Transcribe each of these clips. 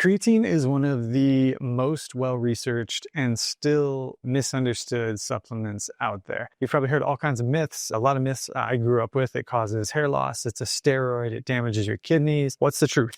Creatine is one of the most well-researched and still misunderstood supplements out there. You've probably heard all kinds of myths, a lot of myths I grew up with. It causes hair loss, it's a steroid, it damages your kidneys. What's the truth?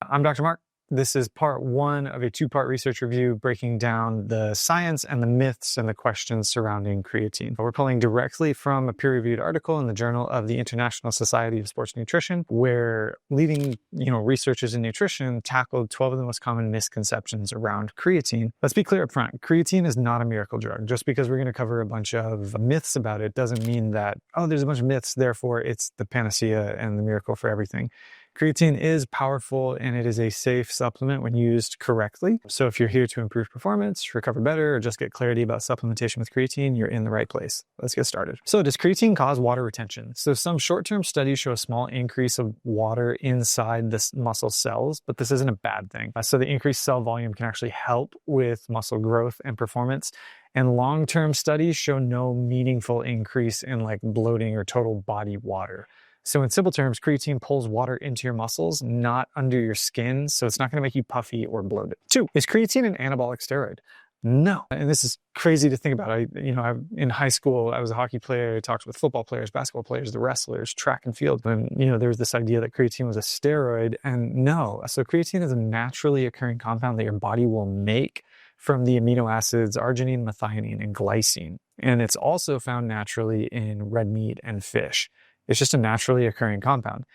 I'm Dr. Mark. This is part one of a two-part research review breaking down the science and the myths and the questions surrounding creatine. We're pulling directly from a peer-reviewed article in the Journal of the International Society of Sports Nutrition, where leading researchers in nutrition tackled 12 of the most common misconceptions around creatine. Let's be clear up front, creatine is not a miracle drug. Just because we're going to cover a bunch of myths about it doesn't mean that, there's a bunch of myths, therefore it's the panacea and the miracle for everything. Creatine is powerful and it is a safe supplement when used correctly. So if you're here to improve performance, recover better, or just get clarity about supplementation with creatine, you're in the right place. Let's get started. So does creatine cause water retention? So some short-term studies show a small increase of water inside the muscle cells, but this isn't a bad thing. So the increased cell volume can actually help with muscle growth and performance. And long-term studies show no meaningful increase in bloating or total body water. So in simple terms, creatine pulls water into your muscles, not under your skin. So it's not going to make you puffy or bloated. 2, is creatine an anabolic steroid? No. And this is crazy to think about. In high school, I was a hockey player. I talked with football players, basketball players, the wrestlers, track and field. And, there was this idea that creatine was a steroid. And no. So creatine is a naturally occurring compound that your body will make from the amino acids arginine, methionine, and glycine. And it's also found naturally in red meat and fish. It's just a naturally occurring compound.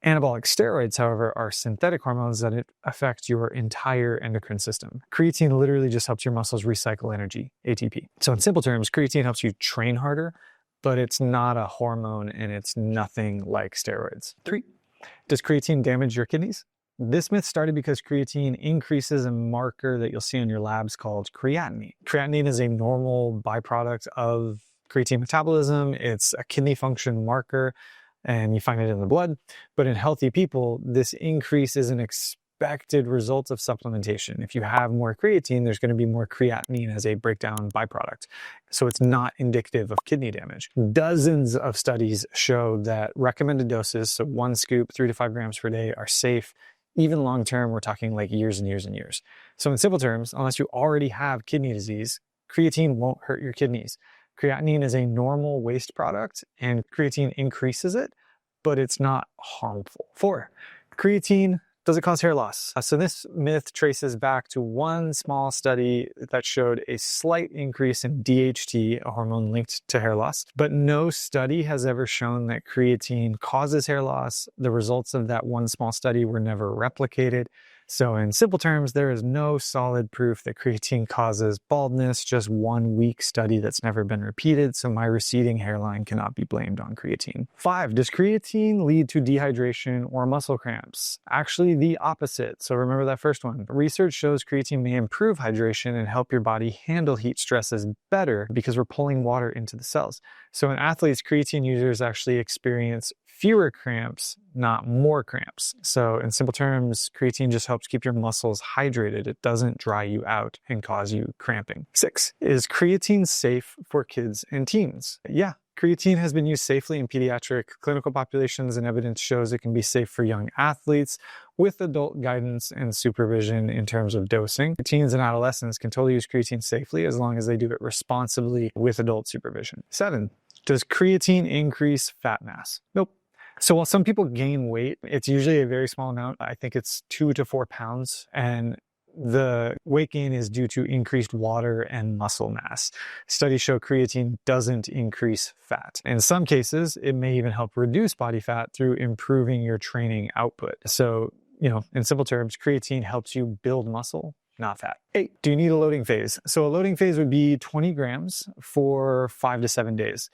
Anabolic steroids, however, are synthetic hormones that affect your entire endocrine system. Creatine literally just helps your muscles recycle energy, ATP. So in simple terms, creatine helps you train harder, but it's not a hormone and it's nothing like steroids. 3, does creatine damage your kidneys? This myth started because creatine increases a marker that you'll see in your labs called creatinine. Creatinine is a normal byproduct of creatine metabolism. It's a kidney function marker and you find it in the blood. But in healthy people, this increase is an expected result of supplementation. If you have more creatine, there's going to be more creatinine as a breakdown byproduct. So it's not indicative of kidney damage. Dozens of studies show that recommended doses, so 1 scoop, 3 to 5 grams per day, are safe. Even long-term, we're talking years and years and years. So in simple terms, unless you already have kidney disease, creatine won't hurt your kidneys. Creatinine is a normal waste product and creatine increases it, but it's not harmful. 4, creatine, does it cause hair loss? So this myth traces back to one small study that showed a slight increase in DHT, a hormone linked to hair loss, but no study has ever shown that creatine causes hair loss. The results of that one small study were never replicated. So in simple terms, there is no solid proof that creatine causes baldness, just one weak study that's never been repeated. So my receding hairline cannot be blamed on creatine. 5, does creatine lead to dehydration or muscle cramps? Actually, the opposite. So remember that first one. Research shows creatine may improve hydration and help your body handle heat stresses better because we're pulling water into the cells. So in athletes, creatine users actually experience fewer cramps, not more cramps. So in simple terms, creatine just helps keep your muscles hydrated. It doesn't dry you out and cause you cramping. 6, is creatine safe for kids and teens? Yeah. Creatine has been used safely in pediatric clinical populations, and evidence shows it can be safe for young athletes with adult guidance and supervision in terms of dosing. Teens and adolescents can totally use creatine safely as long as they do it responsibly with adult supervision. 7, does creatine increase fat mass? Nope. So while some people gain weight, it's usually a very small amount. I think it's 2 to 4 pounds. And the weight gain is due to increased water and muscle mass. Studies show creatine doesn't increase fat. In some cases, it may even help reduce body fat through improving your training output. So, in simple terms, creatine helps you build muscle, not fat. 8, do you need a loading phase? So a loading phase would be 20 grams for 5 to 7 days.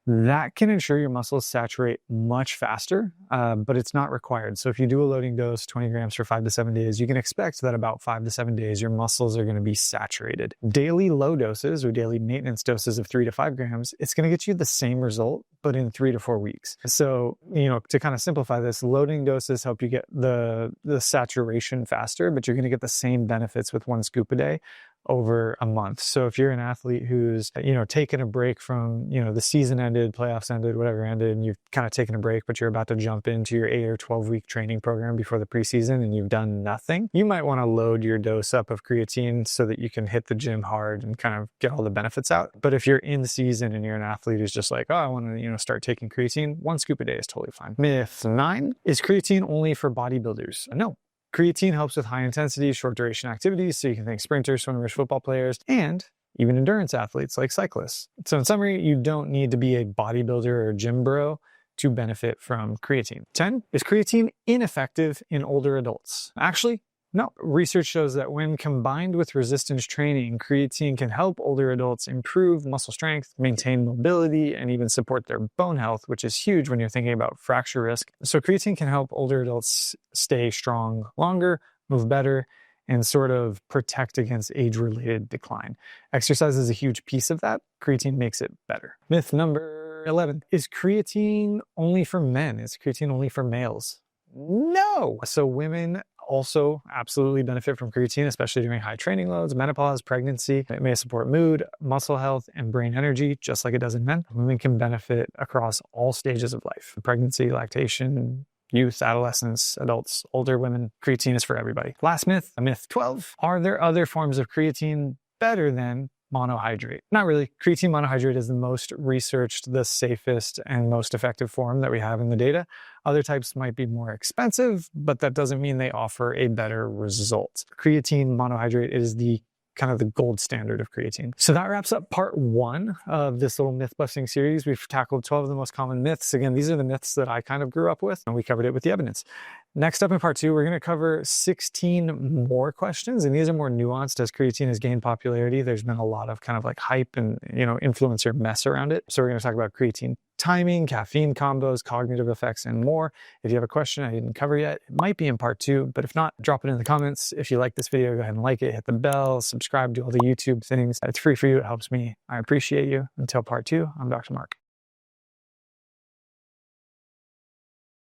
That can ensure your muscles saturate much faster, but it's not required. So if you do a loading dose, 20 grams for 5 to 7 days, you can expect that about 5 to 7 days, your muscles are going to be saturated. Daily low doses or daily maintenance doses of 3 to 5 grams, it's going to get you the same result, but in 3 to 4 weeks. So, to kind of simplify this, loading doses help you get the saturation faster, but you're going to get the same benefits with 1 scoop a day. over a month. So if you're an athlete who's, taken a break from, the season ended, playoffs ended, whatever ended, and you've kind of taken a break, but you're about to jump into your 8 or 12 week training program before the preseason and you've done nothing, you might want to load your dose up of creatine so that you can hit the gym hard and kind of get all the benefits out. But if you're in season and you're an athlete who's just like, oh, I want to, start taking creatine, 1 scoop a day is totally fine. Myth 9, is creatine only for bodybuilders? No. Creatine helps with high intensity, short duration activities. So you can think sprinters, swimmers, football players, and even endurance athletes like cyclists. So in summary, you don't need to be a bodybuilder or a gym bro to benefit from creatine. 10, is creatine ineffective in older adults? Actually, no. Research shows that when combined with resistance training, creatine can help older adults improve muscle strength, maintain mobility, and even support their bone health, which is huge when you're thinking about fracture risk. So creatine can help older adults stay strong longer, move better, and sort of protect against age-related decline. Exercise is a huge piece of that. Creatine makes it better. Myth number 11, is creatine only for men? Is creatine only for males? No. So women also absolutely benefit from creatine, especially during high training loads, menopause, pregnancy. It may support mood, muscle health, and brain energy, just like it does in men. Women can benefit across all stages of life: pregnancy, lactation, youth, adolescence, adults, older women. Creatine is for everybody. Last myth, myth 12. Are there other forms of creatine better than monohydrate? Not really. Creatine monohydrate is the most researched, the safest, and most effective form that we have in the data. Other types might be more expensive, but that doesn't mean they offer a better result. Creatine monohydrate is the kind of the gold standard of creatine. So that wraps up part 1 of this little myth busting series. We've tackled 12 of the most common myths. Again, these are the myths that I kind of grew up with, and we covered it with the evidence. Next up in part 2, we're going to cover 16 more questions, and these are more nuanced. As creatine has gained popularity, there's been a lot of kind of like hype and, influencer mess around it. So we're going to talk about creatine timing, caffeine combos, cognitive effects, and more. If you have a question I didn't cover yet, it might be in part 2, but if not, drop it in the comments. If you like this video, go ahead and like it, hit the bell, subscribe, do all the YouTube things. It's free for you. It helps me. I appreciate you. Until part 2, I'm Dr. Mark.